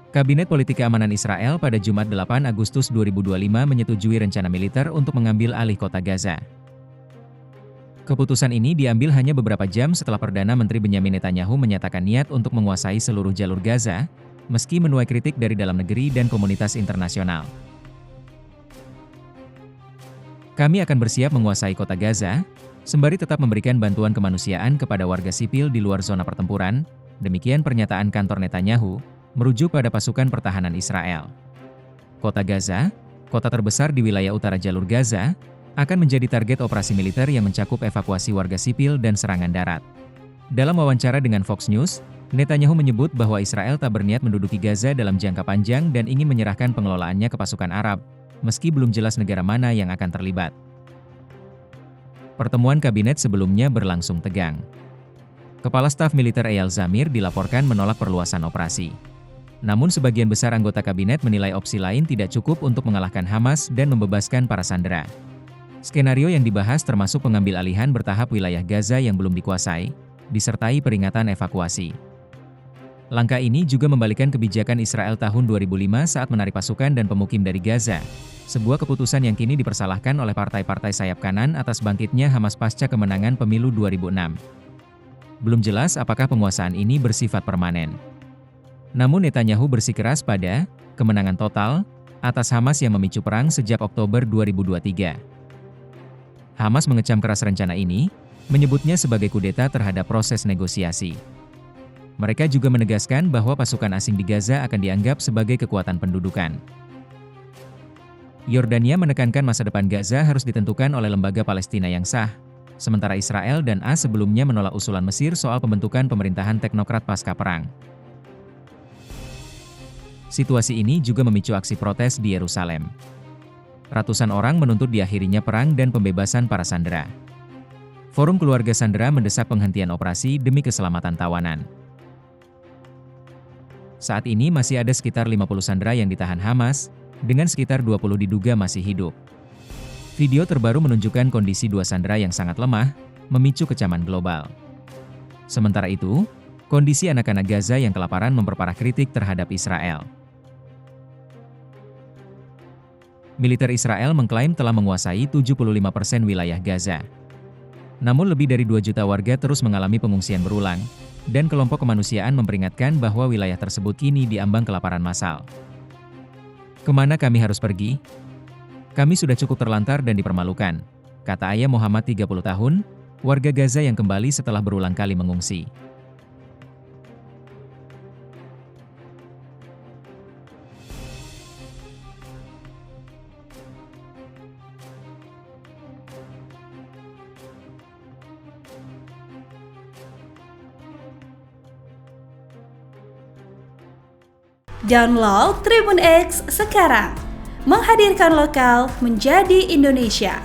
Kabinet Politik Keamanan Israel pada Jumat 8 Agustus 2025 menyetujui rencana militer untuk mengambil alih kota Gaza. Keputusan ini diambil hanya beberapa jam setelah Perdana Menteri Benyamin Netanyahu menyatakan niat untuk menguasai seluruh jalur Gaza, meski menuai kritik dari dalam negeri dan komunitas internasional. Kami akan bersiap menguasai kota Gaza, sembari tetap memberikan bantuan kemanusiaan kepada warga sipil di luar zona pertempuran, demikian pernyataan kantor Netanyahu, merujuk pada pasukan pertahanan Israel. Kota Gaza, kota terbesar di wilayah utara jalur Gaza, akan menjadi target operasi militer yang mencakup evakuasi warga sipil dan serangan darat. Dalam wawancara dengan Fox News, Netanyahu menyebut bahwa Israel tak berniat menduduki Gaza dalam jangka panjang dan ingin menyerahkan pengelolaannya ke pasukan Arab, meski belum jelas negara mana yang akan terlibat. Pertemuan kabinet sebelumnya berlangsung tegang. Kepala Staf Militer Eyal Zamir dilaporkan menolak perluasan operasi. Namun sebagian besar anggota kabinet menilai opsi lain tidak cukup untuk mengalahkan Hamas dan membebaskan para sandera. Skenario yang dibahas termasuk pengambil alihan bertahap wilayah Gaza yang belum dikuasai, disertai peringatan evakuasi. Langkah ini juga membalikan kebijakan Israel tahun 2005 saat menarik pasukan dan pemukim dari Gaza, sebuah keputusan yang kini dipersalahkan oleh partai-partai sayap kanan atas bangkitnya Hamas pasca kemenangan pemilu 2006. Belum jelas apakah penguasaan ini bersifat permanen. Namun Netanyahu bersikeras pada kemenangan total atas Hamas yang memicu perang sejak Oktober 2023. Hamas mengecam keras rencana ini, menyebutnya sebagai kudeta terhadap proses negosiasi. Mereka juga menegaskan bahwa pasukan asing di Gaza akan dianggap sebagai kekuatan pendudukan. Yordania menekankan masa depan Gaza harus ditentukan oleh lembaga Palestina yang sah, sementara Israel dan AS sebelumnya menolak usulan Mesir soal pembentukan pemerintahan teknokrat pasca perang. Situasi ini juga memicu aksi protes di Yerusalem. Ratusan orang menuntut diakhirinya perang dan pembebasan para sandera. Forum Keluarga Sandera mendesak penghentian operasi demi keselamatan tawanan. Saat ini masih ada sekitar 50 sandera yang ditahan Hamas, dengan sekitar 20 diduga masih hidup. Video terbaru menunjukkan kondisi dua sandera yang sangat lemah, memicu kecaman global. Sementara itu, kondisi anak-anak Gaza yang kelaparan memperparah kritik terhadap Israel. Militer Israel mengklaim telah menguasai 75% wilayah Gaza. Namun lebih dari 2 juta warga terus mengalami pengungsian berulang, dan kelompok kemanusiaan memperingatkan bahwa wilayah tersebut kini diambang kelaparan massal. Kemana kami harus pergi? Kami sudah cukup terlantar dan dipermalukan, kata Ayah Muhammad 30 tahun, warga Gaza yang kembali setelah berulang kali mengungsi. Download Tribun X sekarang, menghadirkan lokal menjadi Indonesia.